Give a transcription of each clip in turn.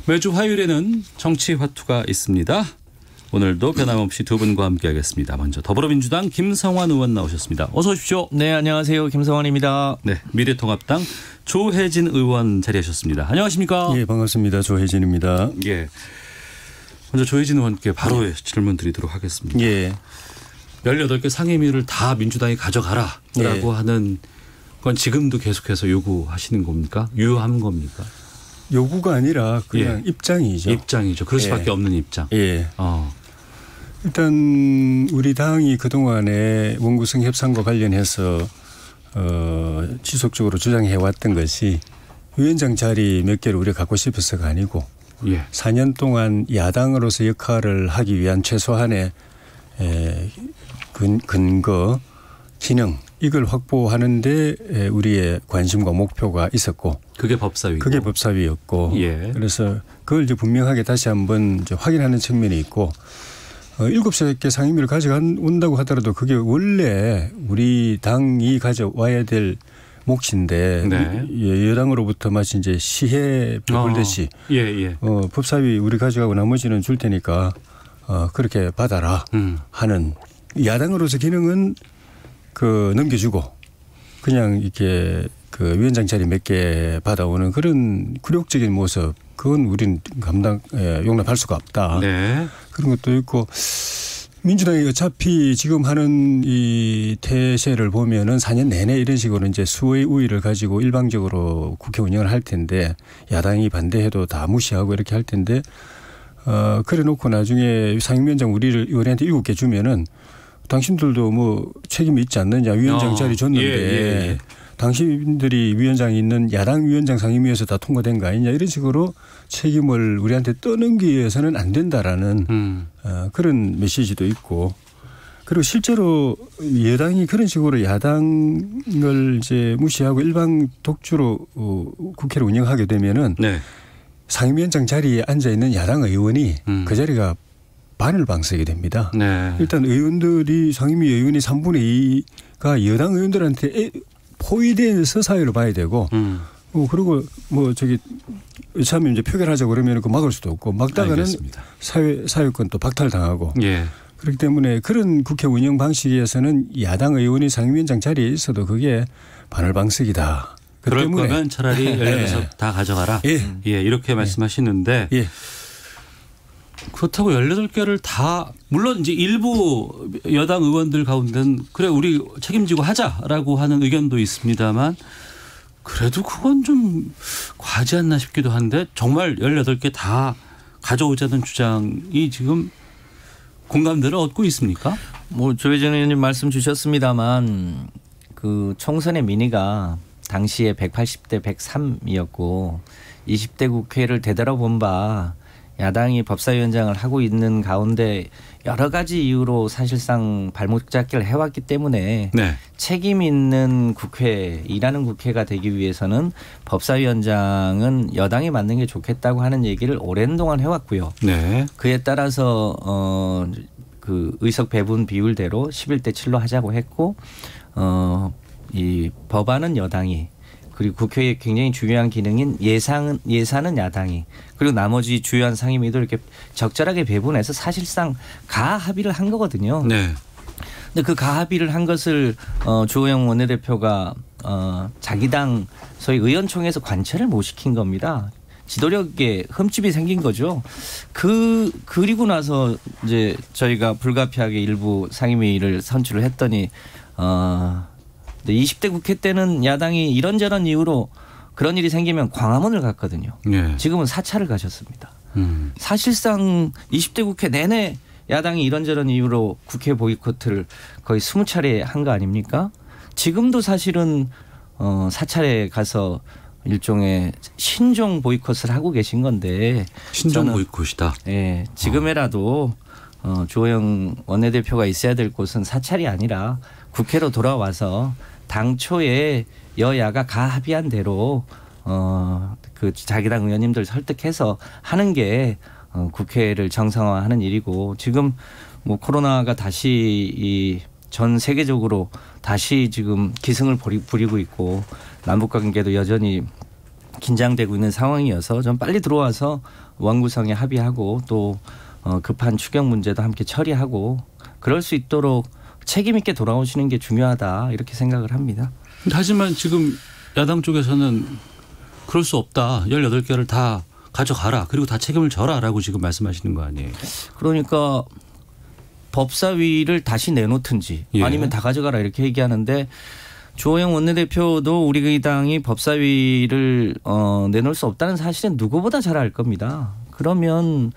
매주 화요일에는 정치화투가 있습니다. 오늘도 변함없이 두 분과 함께하겠습니다. 먼저 더불어민주당 김성환 의원 나오셨습니다. 어서 오십시오. 네, 안녕하세요. 김성환입니다. 네, 미래통합당 조혜진 의원 자리하셨습니다. 안녕하십니까? 예, 반갑습니다. 조혜진입니다. 예. 먼저 조혜진 의원께 바로 질문 드리도록 하겠습니다. 예. 18개 상임위를 다 민주당이 가져가라라고 예. 하는 건 지금도 계속해서 요구하시는 겁니까? 유효한 겁니까? 요구가 아니라 그냥 예. 입장이죠. 입장이죠. 그럴 수밖에 예. 없는 입장. 예. 일단 우리 당이 그동안에 원구성 협상과 관련해서 지속적으로 주장해왔던 것이 위원장 자리 몇 개를 우리가 갖고 싶어서가 아니고 예. 4년 동안 야당으로서 역할을 하기 위한 최소한의 근거, 기능 이걸 확보하는 데 우리의 관심과 목표가 있었고 그게 법사위고. 그게 법사위였고 예. 그래서 그걸 이제 분명하게 다시 한번 이제 확인하는 측면이 있고 7개 상임위를 가져온다고 하더라도 그게 원래 우리 당이 가져와야 될 몫인데 네. 여당으로부터 마치 이제 시해 베풀듯이 예. 법사위 우리 가져가고 나머지는 줄 테니까 그렇게 받아라 하는 야당으로서 기능은 넘겨주고 그냥 이렇게 위원장 자리 몇 개 받아오는 그런 굴욕적인 모습 그건 우리는 용납할 수가 없다. 네. 그런 것도 있고 민주당이 어차피 지금 하는 이 태세를 보면은 4년 내내 이런 식으로 이제 수의 우위를 가지고 일방적으로 국회 운영을 할 텐데 야당이 반대해도 다 무시하고 이렇게 할 텐데 그래 놓고 나중에 상임위원장 우리한테 7개 주면은 당신들도 뭐 책임이 있지 않느냐 위원장 자리 줬는데 예. 당신들이 위원장이 있는 야당 위원장 상임위에서 다 통과된 거 아니냐 이런 식으로 책임을 우리한테 떠넘기해서는 안 된다라는 그런 메시지도 있고 그리고 실제로 여당이 그런 식으로 야당을 이제 무시하고 일방 독주로 국회를 운영하게 되면은 네. 상임위원장 자리에 앉아 있는 야당 의원이 그 자리가 바늘방석이 됩니다. 네. 일단 의원들이 상임위 의원이 3분의 2가 여당 의원들한테 포위돼서 사회로 봐야 되고 그리고 처음에 이제 표결하자 그러면 그 막을 수도 없고 막다가는 알겠습니다. 사회권 또 박탈당하고 예. 그렇기 때문에 그런 국회 운영 방식에서는 야당 의원이 상임위원장 자리에 있어도 그게 바늘방석이다. 그럴 거면 차라리 18석 다 가져가라. 예, 이렇게 말씀하시는데 예. 그렇다고 18개를 다 물론 이제 일부 여당 의원들 가운데는 그래 우리 책임지고 하자라고 하는 의견도 있습니다만 그래도 그건 좀 과하지 않나 싶기도 한데 정말 18개 다 가져오자는 주장이 지금 공감대를 얻고 있습니까? 뭐 조혜진 의원님 말씀 주셨습니다만 그 총선의 민의가 당시에 180대 103이었고 20대 국회를 되돌아본 바 야당이 법사위원장을 하고 있는 가운데 여러 가지 이유로 사실상 발목 잡기를 해왔기 때문에 네. 책임 있는 국회, 일하는 국회가 되기 위해서는 법사위원장은 여당이 맡는 게 좋겠다고 하는 얘기를 오랜 동안 해왔고요. 네. 그에 따라서 그 의석 배분 비율대로 11대 7로 하자고 했고 이 법안은 여당이 그리고 국회의 굉장히 중요한 기능인 예산은 야당이 그리고 나머지 주요한 상임위도 이렇게 적절하게 배분해서 사실상 가합의를 한 거거든요. 네. 근데 그 가합의를 한 것을 주호영 원내대표가 자기 당 소위 의원총회에서 관철을 못 시킨 겁니다. 지도력에 흠집이 생긴 거죠. 그리고 나서 이제 저희가 불가피하게 일부 상임위를 선출을 했더니 20대 국회 때는 야당이 이런저런 이유로 그런 일이 생기면 광화문을 갔거든요. 네. 지금은 사찰을 가셨습니다. 사실상 20대 국회 내내 야당이 이런저런 이유로 국회 보이콧을 거의 20차례 한 거 아닙니까? 지금도 사실은 사찰에 가서 일종의 신종 보이콧을 하고 계신 건데. 신종 보이콧이다. 네, 지금이라도 주호영 원내대표가 있어야 될 곳은 사찰이 아니라 국회로 돌아와서 당초에 여야가 가합의한 대로 그 자기당 의원님들 설득해서 하는 게 국회를 정상화하는 일이고 지금 뭐 코로나가 다시 전 세계적으로 다시 지금 기승을 부리고 있고 남북 관계도 여전히 긴장되고 있는 상황이어서 좀 빨리 들어와서 원구성에 합의하고 또 급한 추경 문제도 함께 처리하고 그럴 수 있도록 책임 있게 돌아오시는 게 중요하다 이렇게 생각을 합니다. 하지만 지금 야당 쪽에서는 그럴 수 없다. 18개를 다 가져가라. 그리고 다 책임을 져라라고 지금 말씀하시는 거 아니에요. 그러니까 법사위를 다시 내놓든지 예. 아니면 다 가져가라 이렇게 얘기하는데 주호영 원내대표도 우리 당이 법사위를 내놓을 수 없다는 사실은 누구보다 잘 알 겁니다. 그러면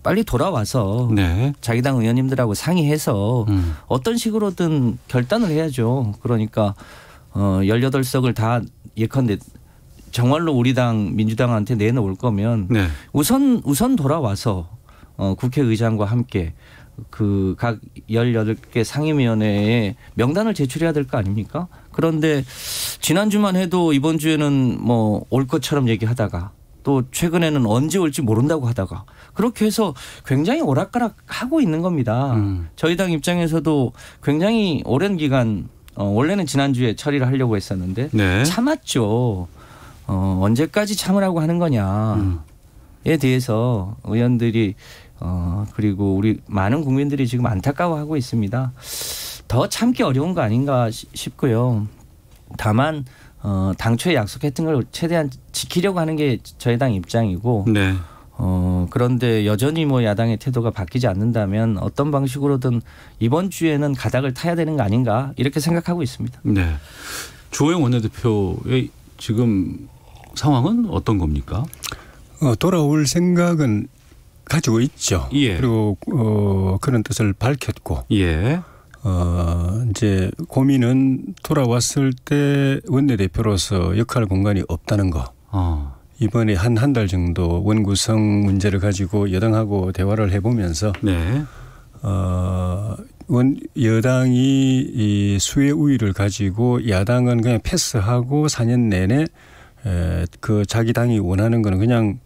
빨리 돌아와서 네. 자기 당 의원님들하고 상의해서 어떤 식으로든 결단을 해야죠. 그러니까 18석을 다 예컨대 정말로 우리 당 민주당한테 내놓을 거면 네. 우선 돌아와서 국회의장과 함께 그 각 18개 상임위원회에 명단을 제출해야 될 거 아닙니까? 그런데 지난주만 해도 이번 주에는 뭐 올 것처럼 얘기하다가 또 최근에는 언제 올지 모른다고 하다가 그렇게 해서 굉장히 오락가락 하고 있는 겁니다. 저희 당 입장에서도 굉장히 오랜 기간 원래는 지난주에 처리를 하려고 했었는데 네. 참았죠. 언제까지 참으라고 하는 거냐에 대해서 의원들이 그리고 우리 많은 국민들이 지금 안타까워하고 있습니다. 더 참기 어려운 거 아닌가 싶고요. 다만 당초에 약속했던 걸 최대한 지키려고 하는 게 저희 당 입장이고 네. 그런데 여전히 뭐 야당의 태도가 바뀌지 않는다면 어떤 방식으로든 이번 주에는 가닥을 타야 되는 거 아닌가 이렇게 생각하고 있습니다. 네. 주호영 원내대표의 지금 상황은 어떤 겁니까? 돌아올 생각은 가지고 있죠. 예. 그리고 그런 뜻을 밝혔고 예. 이제 고민은 돌아왔을 때 원내대표로서 역할 공간이 없다는 거. 이번에 한 달 정도 원구성 문제를 가지고 여당하고 대화를 해보면서 네. 여당이 이 수의 우위를 가지고 야당은 그냥 패스하고 4년 내내 그 자기 당이 원하는 거는 그냥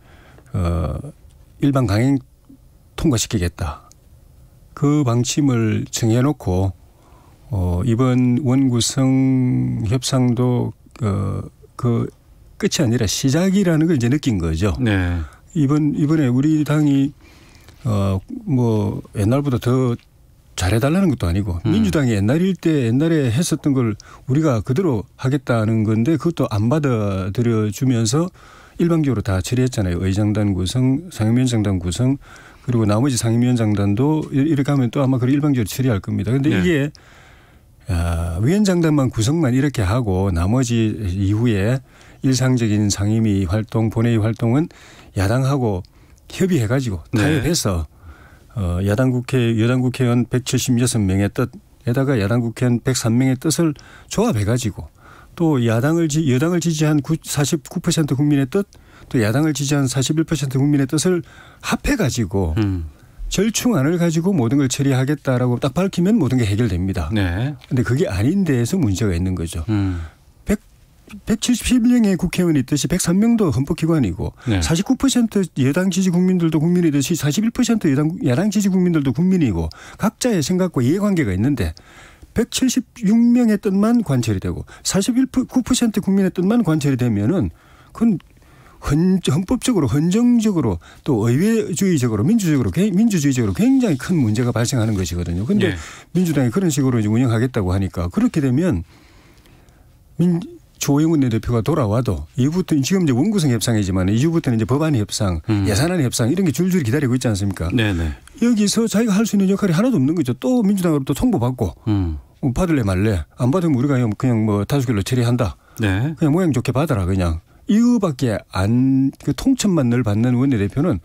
일반 강행 통과시키겠다. 그 방침을 정해놓고 이번 원구성 협상도 그 끝이 아니라 시작이라는 걸 이제 느낀 거죠. 네. 이번에 우리 당이 뭐 옛날보다 더 잘해달라는 것도 아니고 민주당이 옛날에 했었던 걸 우리가 그대로 하겠다는 건데 그것도 안 받아들여 주면서 일방적으로 다 처리했잖아요. 의장단 구성, 상임위원장단 구성 그리고 나머지 상임위원장단도 이렇게 하면 또 아마 그 일방적으로 처리할 겁니다. 그런데 네. 이게 위원장단만 구성만 이렇게 하고 나머지 이후에 일상적인 상임위 활동, 본회의 활동은 야당하고 협의해가지고 타협해서 여당 국회의원 176명의 뜻에다가 야당 국회의원 103명의 뜻을 조합해가지고 또 여당을 지지한 49% 국민의 뜻, 또 야당을 지지한 41% 국민의 뜻을 합해가지고 절충안을 가지고 모든 걸 처리하겠다라고 딱 밝히면 모든 게 해결됩니다. 네. 그런데 그게 아닌 데에서 문제가 있는 거죠. 170명의 국회의원이 있듯이 103명도 헌법기관이고 네. 49% 여당 지지 국민들도 국민이듯이 41% 야당 지지 국민들도 국민이고 각자의 생각과 이해관계가 있는데 176명의 뜻만 관철이 되고 49% 국민의 뜻만 관철이 되면은 그건 헌법적으로 헌정적으로 또 의회주의적으로 민주주의적으로 굉장히 큰 문제가 발생하는 것이거든요. 그런데 네. 민주당이 그런 식으로 이제 운영하겠다고 하니까 그렇게 되면 주호영 원내대표가 돌아와도 이후부터 지금 이제 원구성 협상이지만 이후부터는 이제 법안 협상, 예산안 협상 이런 게 줄줄이 기다리고 있지 않습니까? 네네. 여기서 자기가 할 수 있는 역할이 하나도 없는 거죠. 또 민주당으로 또 통보받고 받을래 말래 안 받으면 우리가 그냥 뭐 다수결로 처리한다. 네. 그냥 모양 좋게 받아라 그냥. 이거밖에 그 통첩만 늘 받는 원내대표는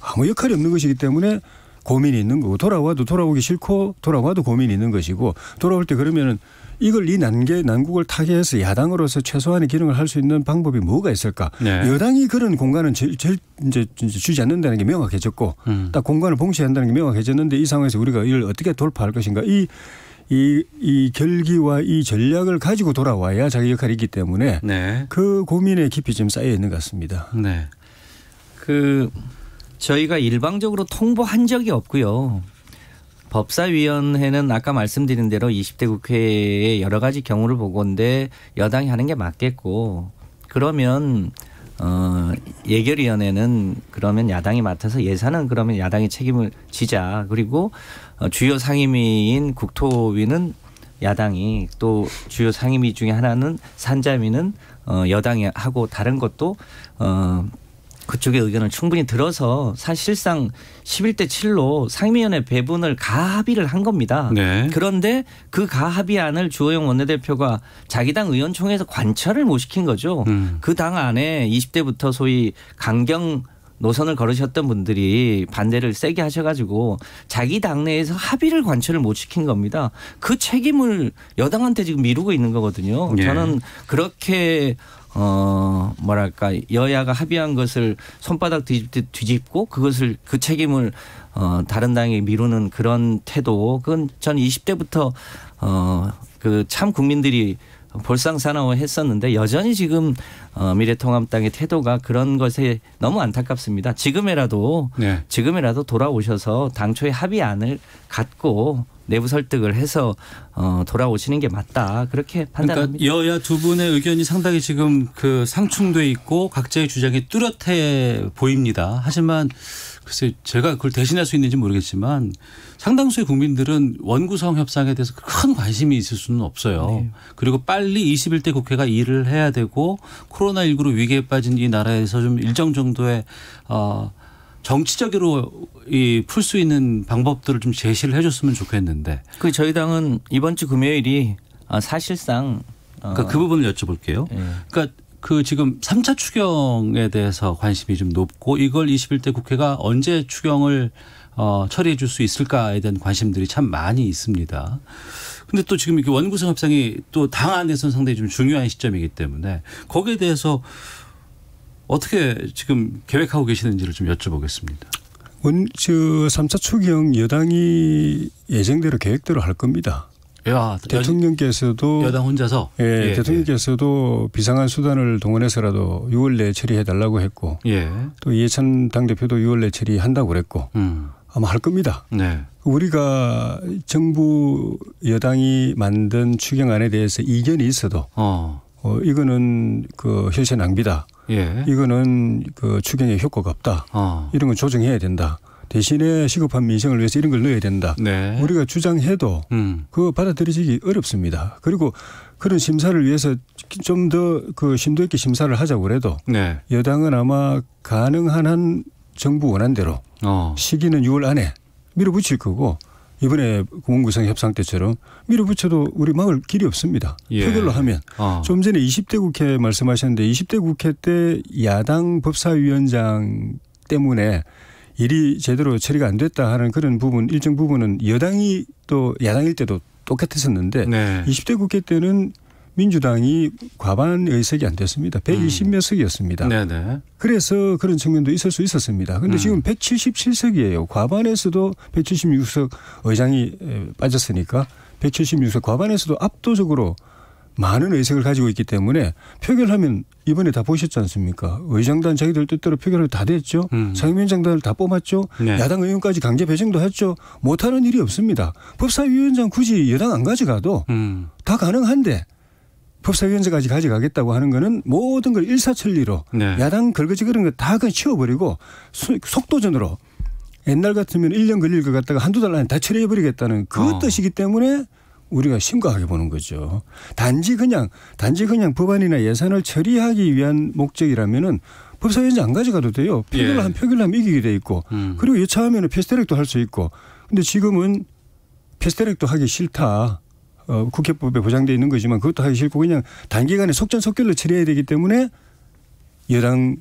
아무 역할이 없는 것이기 때문에 고민이 있는 거고 돌아와도 돌아오기 싫고 돌아와도 고민이 있는 것이고 돌아올 때 그러면은 이걸 이 난국을 타개해서 야당으로서 최소한의 기능을 할 수 있는 방법이 뭐가 있을까? 네. 여당이 그런 공간은 제일 이제 주지 않는다는 게 명확해졌고 딱 공간을 봉쇄한다는 게 명확해졌는데 이 상황에서 우리가 이걸 어떻게 돌파할 것인가? 이 결기와 이 전략을 가지고 돌아와야 자기 역할이 있기 때문에 네. 그 고민에 깊이 좀 쌓여 있는 것 같습니다. 네. 저희가 일방적으로 통보한 적이 없고요. 법사위원회는 아까 말씀드린 대로 20대 국회의 여러 가지 경우를 보건데 여당이 하는 게 맞겠고 그러면 예결위원회는 그러면 야당이 맡아서 예산은 그러면 야당이 책임을 지자. 그리고 주요 상임위인 국토위는 야당이 또 주요 상임위 중에 하나는 산자위는 여당이 하고 다른 것도 그쪽의 의견을 충분히 들어서 사실상 11대 7로 상임위원회 배분을 가합의를 한 겁니다. 네. 그런데 그 가합의안을 주호영 원내대표가 자기 당 의원총회에서 관철을 못 시킨 거죠. 그 당 안에 20대부터 소위 강경 노선을 걸으셨던 분들이 반대를 세게 하셔가지고 자기 당내에서 합의를 관철을 못 시킨 겁니다. 그 책임을 여당한테 지금 미루고 있는 거거든요. 예. 저는 그렇게 뭐랄까 여야가 합의한 것을 손바닥 뒤집고 그것을 그 책임을 다른 당에 미루는 그런 태도 그건 전 20대부터 그 참 국민들이 볼상사나워했었는데 여전히 지금 미래통합당의 태도가 그런 것에 너무 안타깝습니다. 지금이라도 돌아오셔서 당초의 합의안을 갖고 내부 설득을 해서 돌아오시는 게 맞다. 그렇게 판단합니다. 그러니까 여야 두 분의 의견이 상당히 지금 그 상충돼 있고 각자의 주장이 뚜렷해 보입니다. 하지만 글쎄 제가 그걸 대신할 수 있는지 모르겠지만 상당수의 국민들은 원구성 협상에 대해서 큰 관심이 있을 수는 없어요. 네. 그리고 빨리 21대 국회가 일을 해야 되고 코로나19로 위기에 빠진 이 나라에서 좀 일정 정도의 정치적으로 풀 수 있는 방법들을 좀 제시를 해 줬으면 좋겠는데. 그 저희 당은 이번 주 금요일이 사실상 그러니까 그 부분을 여쭤볼게요. 네. 그러니까 그 지금 3차 추경에 대해서 관심이 좀 높고 이걸 21대 국회가 언제 추경을 처리해 줄 수 있을까에 대한 관심들이 참 많이 있습니다. 근데 또 지금 이렇게 원구성 협상이 또 당 안에서는 상당히 좀 중요한 시점이기 때문에 거기에 대해서 어떻게 지금 계획하고 계시는지를 좀 여쭤보겠습니다. 3차 추경 여당이 예정대로 계획대로 할 겁니다. 야, 대통령께서도 여당 혼자서 예, 대통령께서도 비상한 수단을 동원해서라도 6월 내에 처리해달라고 했고 또 이해찬 당대표도 6월 내에 처리한다고 그랬고 아마 할 겁니다. 네. 우리가 정부 여당이 만든 추경안에 대해서 이견이 있어도 이거는 그 혈세 낭비다. 이거는 그 추경에 효과가 없다. 이런 건 조정해야 된다. 대신에 시급한 민생을 위해서 이런 걸 넣어야 된다. 네. 우리가 주장해도 그거 받아들이기 어렵습니다. 그리고 그런 심사를 위해서 좀 더 그 심도 있게 심사를 하자고 그래도 여당은 아마 가능한 한 정부 원안대로 시기는 6월 안에 밀어붙일 거고 이번에 원구성 협상 때처럼 밀어붙여도 우리 막을 길이 없습니다. 표결로 하면. 좀 전에 20대 국회 말씀하셨는데 20대 국회 때 야당 법사위원장 때문에 일이 제대로 처리가 안 됐다 하는 그런 부분 일정 부분은 여당이 또 야당일 때도 똑같았었는데 20대 국회 때는 민주당이 과반 의석이 안 됐습니다. 120몇 석이었습니다. 그래서 그런 측면도 있을 수 있었습니다. 그런데 지금 177석이에요. 과반에서도 176석 의장이 빠졌으니까 176석 과반에서도 압도적으로 많은 의석을 가지고 있기 때문에 표결하면 이번에 다 보셨지 않습니까? 의장단 자기들 뜻대로 표결을 다 됐죠. 상임위원장단을 다 뽑았죠. 야당 의원까지 강제 배정도 했죠. 못하는 일이 없습니다. 법사위원장 굳이 여당 안 가져가도 다 가능한데 법사위원장까지 가져가겠다고 하는 거는 모든 걸 일사천리로 야당 걸거지거리는 거 다 그냥 치워버리고 속도전으로 옛날 같으면 1년 걸릴 것 같다가 한두 달 안에 다 처리해버리겠다는 그 뜻이기 때문에 우리가 심각하게 보는 거죠. 단지 그냥 법안이나 예산을 처리하기 위한 목적이라면은 법사위원장 안 가져가도 돼요. 표결하면 이기게 돼 있고 그리고 여차하면 패스트트랙도 할 수 있고. 근데 지금은 패스트트랙도 하기 싫다. 국회법에 보장되어 있는 거지만 그것도 하기 싫고 그냥 단기간에 속전속결로 처리해야 되기 때문에 여당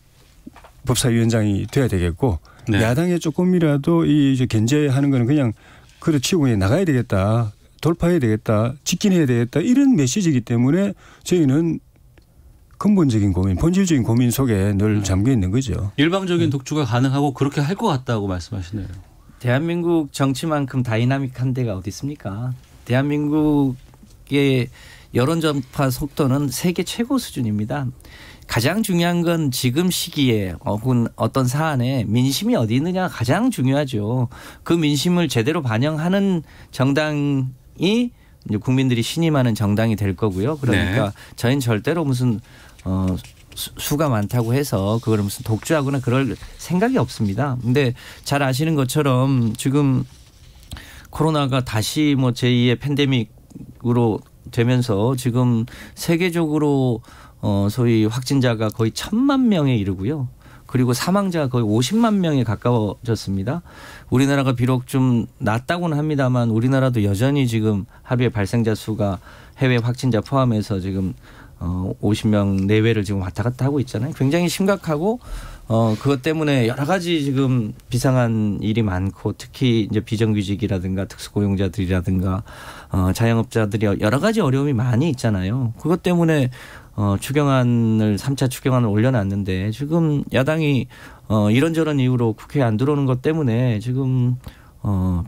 법사위원장이 돼야 되겠고 야당에 조금이라도 이 견제하는 거는 그냥 그렇치고 그냥 나가야 되겠다. 돌파해야 되겠다. 직진해야 되겠다. 이런 메시지이기 때문에 저희는 근본적인 고민, 본질적인 고민 속에 늘 잠겨 있는 거죠. 일방적인 독주가 가능하고 그렇게 할 것 같다고 말씀하시네요. 대한민국 정치만큼 다이나믹한 데가 어디 있습니까? 대한민국의 여론 전파 속도는 세계 최고 수준입니다. 가장 중요한 건 지금 시기에 혹은 어떤 사안에 민심이 어디 있느냐가 가장 중요하죠. 그 민심을 제대로 반영하는 정당이 이제 국민들이 신임하는 정당이 될 거고요. 그러니까 저희는 절대로 무슨 수가 많다고 해서 그걸 무슨 독주하거나 그럴 생각이 없습니다. 근데 잘 아시는 것처럼 지금 코로나가 다시 뭐 제2의 팬데믹으로 되면서 지금 세계적으로 소위 확진자가 거의 1,000만 명에 이르고요. 그리고 사망자가 거의 50만 명에 가까워졌습니다. 우리나라가 비록 좀 낮다고는 합니다만 우리나라도 여전히 지금 하루에 발생자 수가 해외 확진자 포함해서 지금 50명 내외를 지금 왔다 갔다 하고 있잖아요. 굉장히 심각하고 그것 때문에 여러 가지 지금 비상한 일이 많고 특히 이제 비정규직이라든가 특수고용자들이라든가 자영업자들이 여러 가지 어려움이 많이 있잖아요. 그것 때문에 추경안을 3차 추경안을 올려놨는데 지금 야당이 이런저런 이유로 국회에 안 들어오는 것 때문에 지금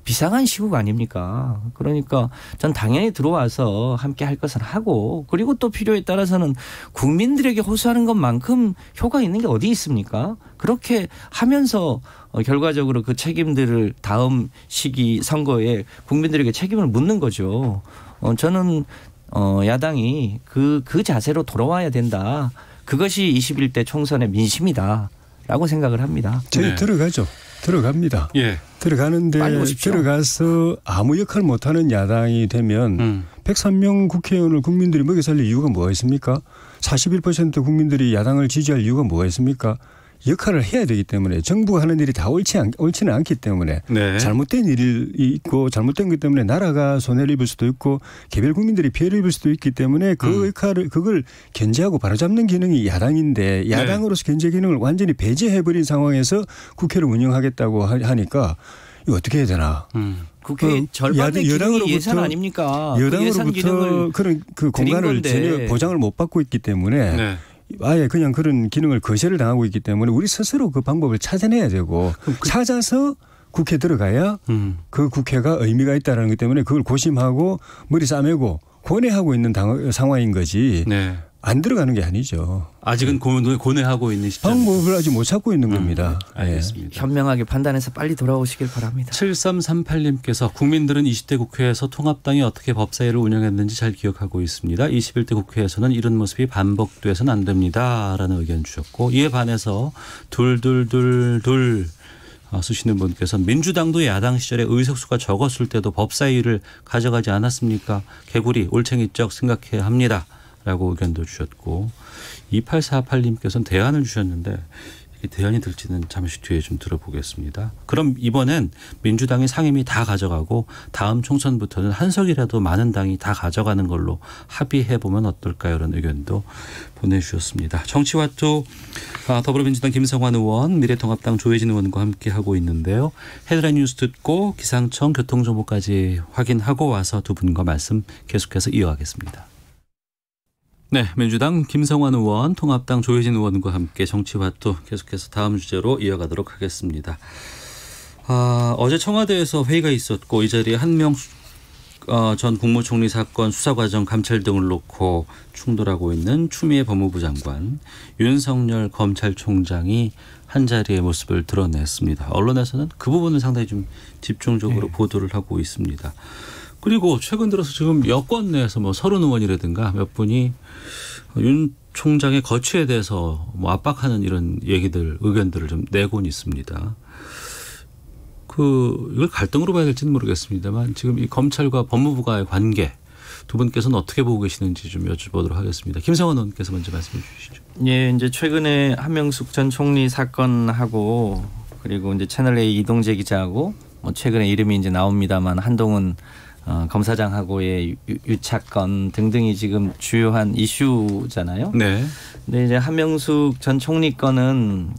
비상한 시국 아닙니까? 그러니까 전 당연히 들어와서 함께 할 것은 하고 그리고 또 필요에 따라서는 국민들에게 호소하는 것만큼 효과 있는 게 어디 있습니까? 그렇게 하면서 결과적으로 그 책임들을 다음 시기 선거에 국민들에게 책임을 묻는 거죠. 저는 야당이 그 자세로 돌아와야 된다. 그것이 21대 총선의 민심이다라고 생각을 합니다. 저희 들어가죠. 들어갑니다. 예. 들어가는데 들어가서 아무 역할 못하는 야당이 되면 103명 국회의원을 국민들이 먹여 살릴 이유가 뭐가 있습니까? 41% 국민들이 야당을 지지할 이유가 뭐가 있습니까? 역할을 해야 되기 때문에 정부가 하는 일이 다 옳지는 않기 때문에 네. 잘못된 일이 있고 잘못된 것 때문에 나라가 손해를 입을 수도 있고 개별 국민들이 피해를 입을 수도 있기 때문에 그 역할을 그걸 견제하고 바로잡는 기능이 야당인데 야당으로서 견제 기능을 완전히 배제해버린 상황에서 국회를 운영하겠다고 하니까 이거 어떻게 해야 되나. 국회 절반의 기능이 예산 아닙니까? 여당으로부터 그런 그 공간을 전혀 보장을 못 받고 있기 때문에 네. 아예 그냥 그런 기능을 거절을 당하고 있기 때문에 우리 스스로 그 방법을 찾아내야 되고 찾아서 국회 들어가야 그 국회가 의미가 있다는 것 때문에 그걸 고심하고 머리 싸매고 고뇌하고 있는 상황인 거지 네. 안 들어가는 게 아니죠. 아직은 고뇌하고 있는 시점. 방법을 아직 못 찾고 있는 겁니다. 알겠습니다. 현명하게 판단해서 빨리 돌아오시길 바랍니다. 7338님께서 국민들은 20대 국회에서 통합당이 어떻게 법사위를 운영했는지 잘 기억하고 있습니다. 21대 국회에서는 이런 모습이 반복돼서는 안 됩니다라는 의견 주셨고 이에 반해서 둘 쓰시는 분께서 민주당도 야당 시절에 의석수가 적었을 때도 법사위를 가져가지 않았습니까? 개구리 올챙이적 생각해야 합니다. 라고 의견도 주셨고 2848님께서는 대안을 주셨는데 이게 대안이 될지는 잠시 뒤에 좀 들어보겠습니다. 그럼 이번엔 민주당이 상임위 다 가져가고 다음 총선부터는 한석이라도 많은 당이 다 가져가는 걸로 합의해보면 어떨까요? 이런 의견도 보내주셨습니다. 정치와투 더불어민주당 김성환 의원, 미래통합당 조혜진 의원과 함께하고 있는데요. 헤드라인 뉴스 듣고 기상청 교통정보까지 확인하고 와서 두 분과 말씀 계속해서 이어가겠습니다. 네, 민주당 김성환 의원, 통합당 조혜진 의원과 함께 정치화투 계속해서 다음 주제로 이어가도록 하겠습니다. 어제 청와대에서 회의가 있었고 이 자리에 한명숙 전 국무총리 사건 수사 과정 감찰 등을 놓고 충돌하고 있는 추미애 법무부 장관, 윤석열 검찰총장이 한 자리의 모습을 드러냈습니다. 언론에서는 그 부분을 상당히 좀 집중적으로 보도를 하고 있습니다. 그리고 최근 들어서 지금 여권 내에서 뭐 서른 의원이라든가 몇 분이 윤 총장의 거취에 대해서 뭐 압박하는 이런 얘기들, 의견들을 좀 내곤 있습니다. 이걸 갈등으로 봐야 될지는 모르겠습니다만 지금 이 검찰과 법무부와의 관계 두 분께서는 어떻게 보고 계시는지 좀 여쭤보도록 하겠습니다. 김성환 의원께서 먼저 말씀해 주시죠. 예, 이제 최근에 한명숙 전 총리 사건하고 그리고 이제 채널A 이동재 기자하고 뭐 최근에 이름이 이제 나옵니다만 한동훈 검사장하고의 유착건 등등이 지금 주요한 이슈잖아요. 네. 근데 이제 한명숙 전 총리 건은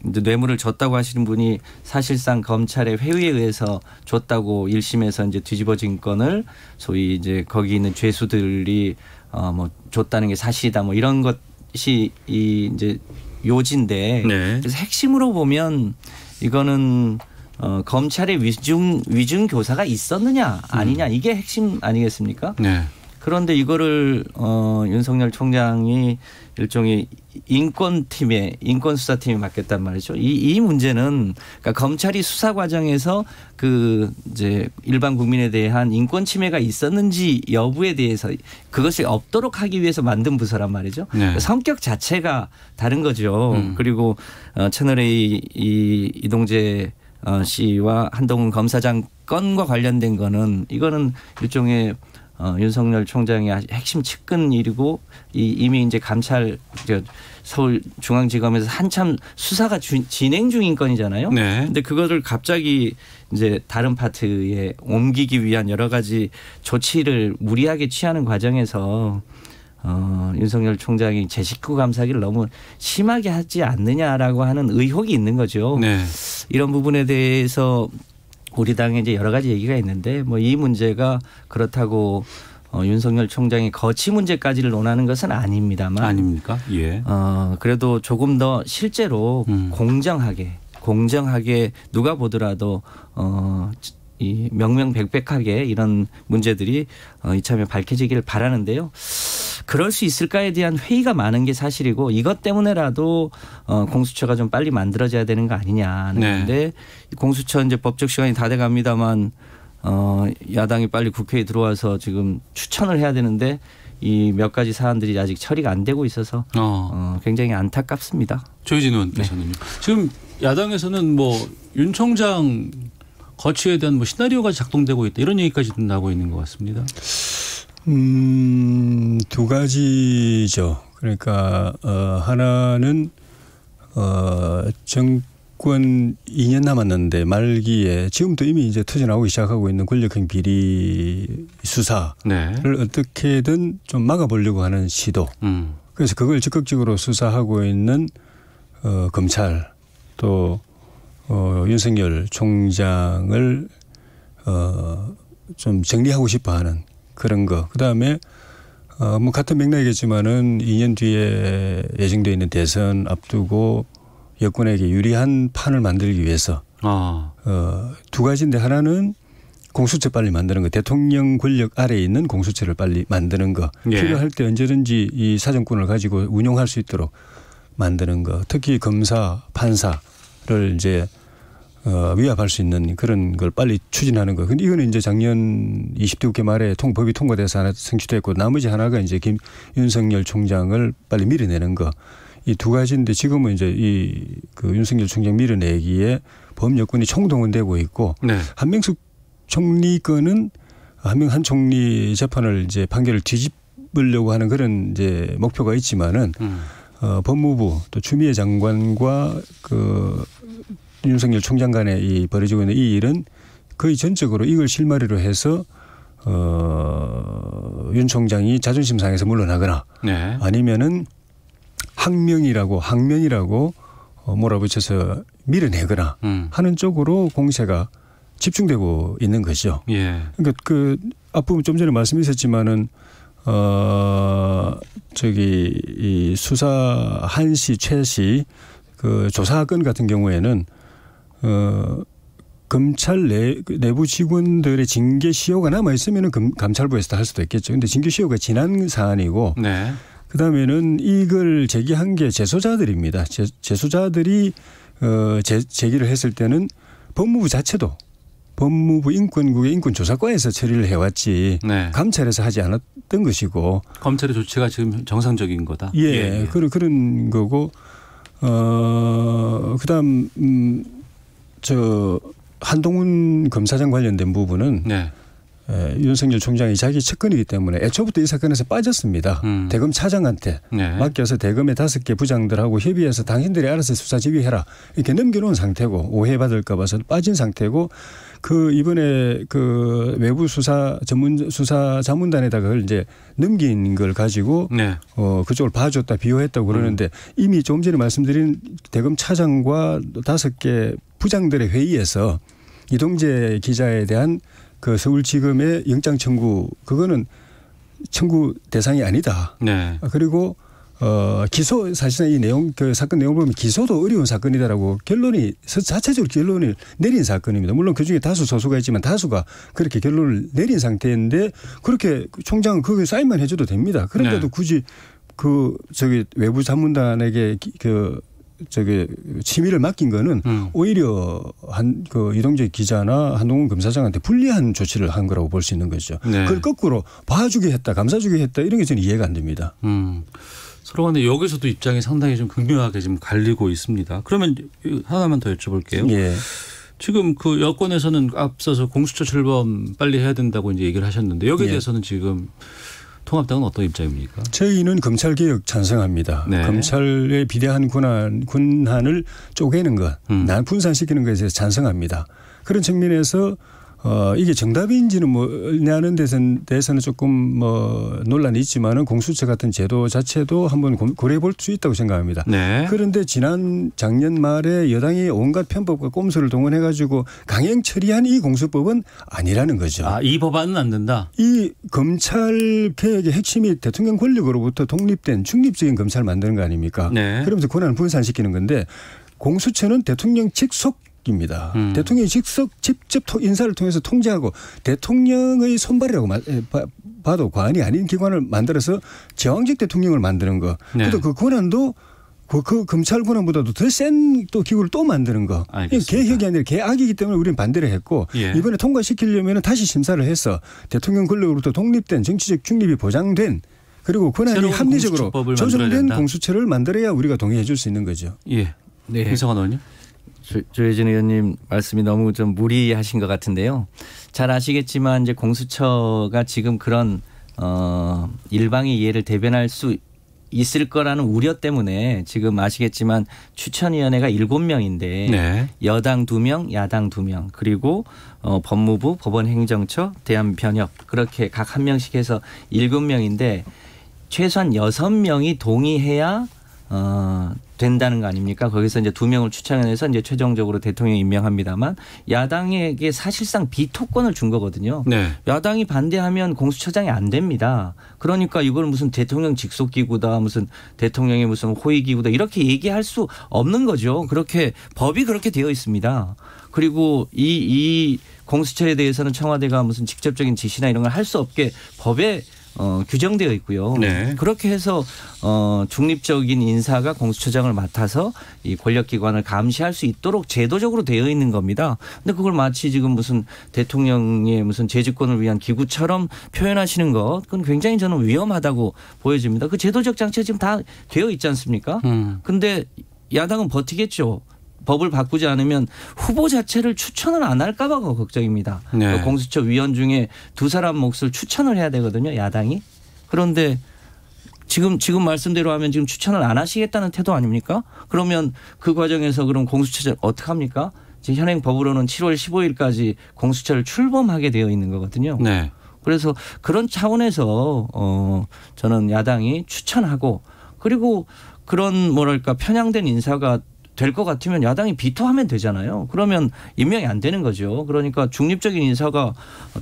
이제 뇌물을 줬다고 하시는 분이 사실상 검찰의 회의에 의해서 줬다고 1심에서 이제 뒤집어진 건을 소위 이제 거기 있는 죄수들이 뭐 줬다는 게 사실이다 뭐 이런 것이 이제 요지인데 네. 그래서 핵심으로 보면 이거는 검찰의 위증 교사가 있었느냐 아니냐 이게 핵심 아니겠습니까? 네. 그런데 이거를 윤석열 총장이 일종의 인권팀에 인권수사팀에 맡겼단 말이죠. 이 문제는 그러니까 검찰이 수사 과정에서 그 이제 일반 국민에 대한 인권 침해가 있었는지 여부에 대해서 그것이 없도록 하기 위해서 만든 부서란 말이죠. 네. 성격 자체가 다른 거죠. 그리고 채널A 이동재 씨와 한동훈 검사장 건과 관련된 거는 이거는 일종의 윤석열 총장의 핵심 측근 일이고 이미 이제 감찰 서울중앙지검에서 한참 수사가 진행 중인 건이잖아요. 네. 근데 그거를 갑자기 이제 다른 파트에 옮기기 위한 여러 가지 조치를 무리하게 취하는 과정에서 윤석열 총장이 제 식구 감사기를 너무 심하게 하지 않느냐라고 하는 의혹이 있는 거죠. 네. 이런 부분에 대해서 우리 당에 이제 여러 가지 얘기가 있는데 뭐 이 문제가 그렇다고 윤석열 총장의 거취 문제까지를 논하는 것은 아닙니다만. 아닙니까? 예. 그래도 조금 더 실제로 공정하게 누가 보더라도 이 명명백백하게 이런 문제들이 이참에 밝혀지기를 바라는데요. 그럴 수 있을까에 대한 회의가 많은 게 사실이고 이것 때문에라도 공수처가 좀 빨리 만들어져야 되는 거 아니냐는 건데 네. 공수처 이제 법적 시간이 다 돼갑니다만 야당이 빨리 국회에 들어와서 지금 추천을 해야 되는데 이 몇 가지 사안들이 아직 처리가 안 되고 있어서 굉장히 안타깝습니다. 조혜진 의원께서는요. 네. 지금 야당에서는 뭐 윤 총장 거취에 대한 뭐 시나리오가 작동되고 있다 이런 얘기까지도 나오고 있는 것 같습니다. 두 가지죠. 그러니까 하나는 정권 2년 남았는데 말기에 지금도 이미 이제 터져나오기 시작하고 있는 권력형 비리 수사를 네. 어떻게든 좀 막아보려고 하는 시도. 그래서 그걸 적극적으로 수사하고 있는 검찰 또 윤석열 총장을 좀 정리하고 싶어하는 그런 거. 그다음에 뭐 같은 맥락이겠지만은 2년 뒤에 예정되어 있는 대선 앞두고 여권에게 유리한 판을 만들기 위해서 두 가지인데 하나는 공수처 빨리 만드는 거. 대통령 권력 아래에 있는 공수처를 빨리 만드는 거. 예. 필요할 때 언제든지 이 사정권을 가지고 운용할 수 있도록 만드는 거. 특히 검사, 판사를 이제 위압할 수 있는 그런 걸 빨리 추진하는 거. 근데 이거는 이제 작년 20대 국회 말에 법이 통과돼서 하나 성취됐고 나머지 하나가 이제 윤석열 총장을 빨리 밀어내는 거. 이 두 가지인데 지금은 이제 그 윤석열 총장 밀어내기에 범여권이 총동원되고 있고 네. 한명숙 총리 건은 한 총리 재판을 이제 판결을 뒤집으려고 하는 그런 이제 목표가 있지만은 법무부 또 추미애 장관과 그 윤석열 총장 간에 이 벌어지고 있는 이 일은 거의 전적으로 이걸 실마리로 해서 윤 총장이 자존심 상해서 물러나거나 네. 아니면은 항명이라고 몰아붙여서 밀어내거나 하는 쪽으로 공세가 집중되고 있는 것이죠. 예. 그러니까 그 앞부분 좀 전에 말씀하셨지만은 이 수사 한시 최시 그 조사건 같은 경우에는 검찰 내부 직원들의 징계 시효가 남아 있으면은 감찰부에서 할 수도 있겠죠. 그런데 징계 시효가 지난 사안이고, 네. 그 다음에는 이걸 제기한 게 재소자들입니다. 재소자들이 제기를 했을 때는 법무부 자체도 법무부 인권국의 인권조사과에서 처리를 해왔지 네. 감찰에서 하지 않았던 것이고 검찰의 조치가 지금 정상적인 거다. 예, 예. 그런 거고 그다음 한동훈 검사장 관련된 부분은 네. 윤석열 총장이 자기 측근이기 때문에 애초부터 이 사건에서 빠졌습니다. 대검 차장한테 네. 맡겨서 대검의 5개 부장들하고 협의해서 당신들이 알아서 수사 지휘해라 이렇게 넘겨놓은 상태고 오해받을까 봐서 빠진 상태고 그 이번에 그 외부 수사 자문단에다가 그걸 이제 넘긴 걸 가지고 네. 그쪽을 봐줬다 비호했다고 그러는데 이미 조금 전에 말씀드린 대검 차장과 5개 부장들의 회의에서 이동재 기자에 대한 그 서울지검의 영장 청구 그거는 청구 대상이 아니다. 네. 그리고 기소 사실상 이 내용 그 사건 내용을 보면 기소도 어려운 사건이다라고 결론이 자체적으로 결론을 내린 사건입니다. 물론 그중에 다수 소수가 있지만 다수가 그렇게 결론을 내린 상태인데 그렇게 총장은 거기에 사인만 해줘도 됩니다. 그런데도 네. 굳이 외부 자문단에게 취미를 맡긴 거는 오히려 이동재 기자나 한동훈 검사장한테 불리한 조치를 한 거라고 볼 수 있는 거죠. 네. 그걸 거꾸로 봐주게 했다, 감싸주게 했다 이런 게 저는 이해가 안 됩니다. 서로 간에 여기서도 입장이 상당히 좀 극명하게 지금 갈리고 있습니다. 그러면 하나만 더 여쭤볼게요. 예. 지금 그 여권에서는 앞서서 공수처 출범 빨리 해야 된다고 이제 얘기를 하셨는데 여기에 예. 대해서는 지금 통합당은 어떤 입장입니까? 저희는 검찰개혁 찬성합니다. 네. 검찰의 비대한 군한을 쪼개는 것, 분산시키는 것에 대해서 찬성합니다. 그런 측면에서 이게 정답인지는 뭐냐는 데서는 조금 논란이 있지만은 공수처 같은 제도 자체도 한번 고려해 볼 수 있다고 생각합니다. 네. 그런데 작년 말에 여당이 온갖 편법과 꼼수를 동원해 가지고 강행 처리한 이 공수법은 아니라는 거죠. 이 법안은 안 된다. 이 검찰 개혁의 핵심이 대통령 권력으로부터 독립된 중립적인 검찰을 만드는 거 아닙니까? 네. 그러면서 권한을 분산시키는 건데 공수처는 대통령 직속 입니다. 대통령이 직접 인사를 통해서 통제하고 대통령의 손발이라고 봐도 과언이 아닌 기관을 만들어서 제왕적 대통령을 만드는 거. 네. 그래도 그 권한도 그 검찰 권한보다도 더 센 또 기구를 또 만드는 거. 개혁이 아니라 개악이기 때문에 우리는 반대를 했고 예. 이번에 통과시키려면 다시 심사를 해서 대통령 권력으로부터 독립된 정치적 중립이 보장된 그리고 권한이 합리적으로 조정된 공수처를 만들어야 우리가 동의해 줄 수 있는 거죠. 예. 네. 이성환 의원님. 조혜진 의원님 말씀이 너무 좀 무리하신 것 같은데요. 잘 아시겠지만 이제 공수처가 지금 그런 일방의 이해를 대변할 수 있을 거라는 우려 때문에 지금 아시겠지만 추천위원회가 7명인데 네. 여당 2명, 야당 2명 그리고 법무부, 법원행정처, 대한변협 그렇게 각 한 명씩 해서 7명인데 최소한 6명이 동의해야 된다는 거 아닙니까? 거기서 이제 2명을 추천해서 이제 최종적으로 대통령 임명합니다만 야당에게 사실상 비토권을 준 거거든요. 네. 야당이 반대하면 공수처장이 안 됩니다. 그러니까 이걸 무슨 대통령 직속기구다, 무슨 대통령의 무슨 호위기구다 이렇게 얘기할 수 없는 거죠. 그렇게 법이 그렇게 되어 있습니다. 그리고 이 공수처에 대해서는 청와대가 무슨 직접적인 지시나 이런 걸 할 수 없게 법에 규정되어 있고요. 네. 그렇게 해서 중립적인 인사가 공수처장을 맡아서 이 권력기관을 감시할 수 있도록 제도적으로 되어 있는 겁니다. 근데 그걸 마치 지금 무슨 대통령의 무슨 재집권을 위한 기구처럼 표현하시는 것 그건 굉장히 저는 위험하다고 보여집니다. 그 제도적 장치가 지금 다 되어 있지 않습니까? 근데 야당은 버티겠죠. 법을 바꾸지 않으면 후보 자체를 추천을 안 할까 봐 걱정입니다. 네. 공수처 위원 중에 2사람 몫을 추천을 해야 되거든요. 야당이. 그런데 지금 말씀대로 하면 지금 추천을 안 하시겠다는 태도 아닙니까? 그러면 그 과정에서 그럼 공수처를 어떻게 합니까? 지금 현행 법으로는 7월 15일까지 공수처를 출범하게 되어 있는 거거든요. 네. 그래서 그런 차원에서 저는 야당이 추천하고 그리고 그런 뭐랄까 편향된 인사가 될 것 같으면 야당이 비토하면 되잖아요. 그러면 임명이 안 되는 거죠. 그러니까 중립적인 인사가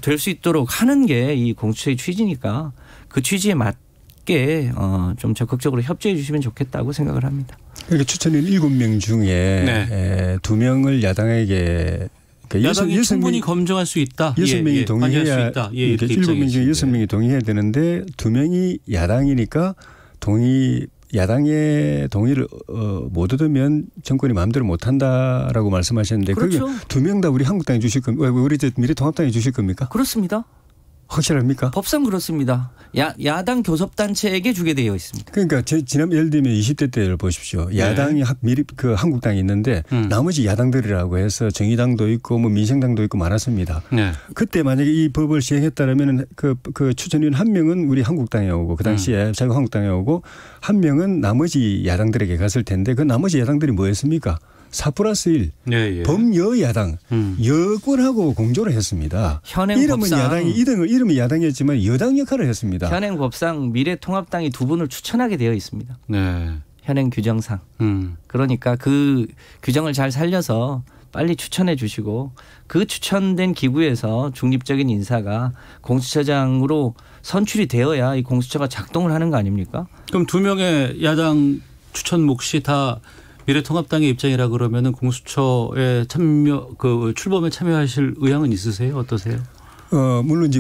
될 수 있도록 하는 게 이 공수처의 취지니까 그 취지에 맞게 좀 적극적으로 협조해 주시면 좋겠다고 생각을 합니다. 그러니까 추천인 7명 중에 네. 2명을 야당에게 그러니까 야당이 충분히 검증할 수 있다. 6명이 동의해야 그러니까 7명 중에 6명이 동의해야 되는데 2명이 야당이니까 야당의 동의를 못 얻으면 정권이 마음대로 못한다라고 말씀하셨는데 그렇죠. 그게 2명 다 우리 한국당이 주실 겁니까? 우리 미래통합당이 주실 겁니까? 그렇습니다. 확실합니까? 법상 그렇습니다. 야당 교섭단체에게 주게 되어 있습니다. 그러니까 지난 예를 들면 20대 때를 보십시오. 야당이 한국당이 있는데 나머지 야당들이라고 해서 정의당도 있고 뭐 민생당도 있고 많았습니다. 네. 그때 만약에 이 법을 시행했다라면 그 추천위원 1명은 우리 한국당에 오고 그 당시에 자유한국당에 오고 1명은 나머지 야당들에게 갔을 텐데 그 나머지 야당들이 뭐였습니까? 4+1 예. 범여야당 여권하고 공조를 했습니다. 현행 이름은 법상 야당이 이름이 야당이었지만 여당 역할을 했습니다. 현행 법상 미래통합당이 2분을 추천하게 되어 있습니다. 네. 현행 규정상. 그러니까 그 규정을 잘 살려서 빨리 추천해 주시고 그 추천된 기구에서 중립적인 인사가 공수처장으로 선출이 되어야 이 공수처가 작동을 하는 거 아닙니까? 그럼 2명의 야당 추천 몫이 다 미래통합당의 입장이라 그러면은 공수처에 출범에 참여하실 의향은 있으세요? 어떠세요? 물론 이제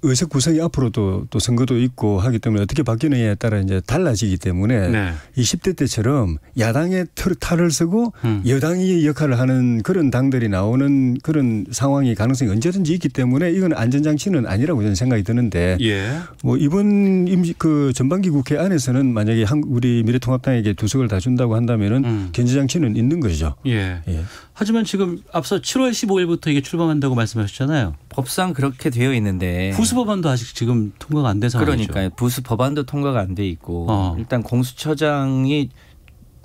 의석 구성이 앞으로도 또 선거도 있고 하기 때문에 어떻게 바뀌느냐에 따라 이제 달라지기 때문에 네. 20대 때처럼 야당의 탈을 쓰고 여당이 역할을 하는 그런 당들이 나오는 그런 상황이 가능성이 언제든지 있기 때문에 이건 안전장치는 아니라고 저는 생각이 드는데 예. 뭐 이번 그 전반기 국회 안에서는 만약에 우리 미래통합당에게 두 석을 다 준다고 한다면은 견제장치는 있는 거죠. 예. 예. 하지만 지금 앞서 7월 15일부터 이게 출범한다고 말씀하셨잖아요. 법상 그렇게 되어 있는데 부수법안도 아직 지금 통과가 안 된 상황이죠. 그러니까요. 부수 법안도 통과가 안 돼 있고 일단 공수처장이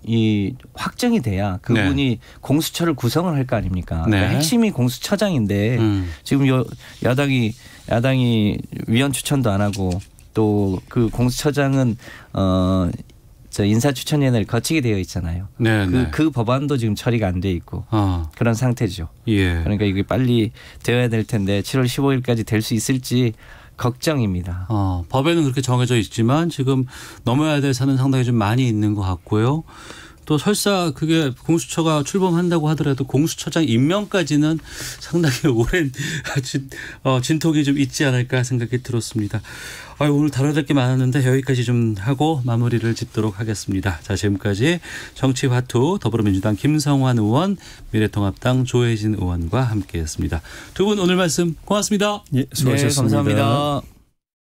이 확정이 돼야 그분이 네. 공수처를 구성을 할 거 아닙니까? 네. 그러니까 핵심이 공수처장인데 지금 야당이 위원 추천도 안 하고 또 그 공수처장은 인사추천위원회를 거치게 되어 있잖아요. 네, 그 법안도 지금 처리가 안 돼 있고 그런 상태죠. 예. 그러니까 이게 빨리 되어야 될 텐데 7월 15일까지 될 수 있을지 걱정입니다. 법에는 그렇게 정해져 있지만 지금 넘어야 될 산은 상당히 좀 많이 있는 것 같고요. 또 설사 그게 공수처가 출범한다고 하더라도 공수처장 임명까지는 상당히 오랜 진통이 좀 있지 않을까 생각이 들었습니다. 오늘 다뤄야 될 게 많았는데 여기까지 좀 하고 마무리를 짓도록 하겠습니다. 자, 지금까지 정치화투 더불어민주당 김성환 의원, 미래통합당 조혜진 의원과 함께했습니다. 두 분 오늘 말씀 고맙습니다. 예, 수고하셨습니다. 네, 감사합니다.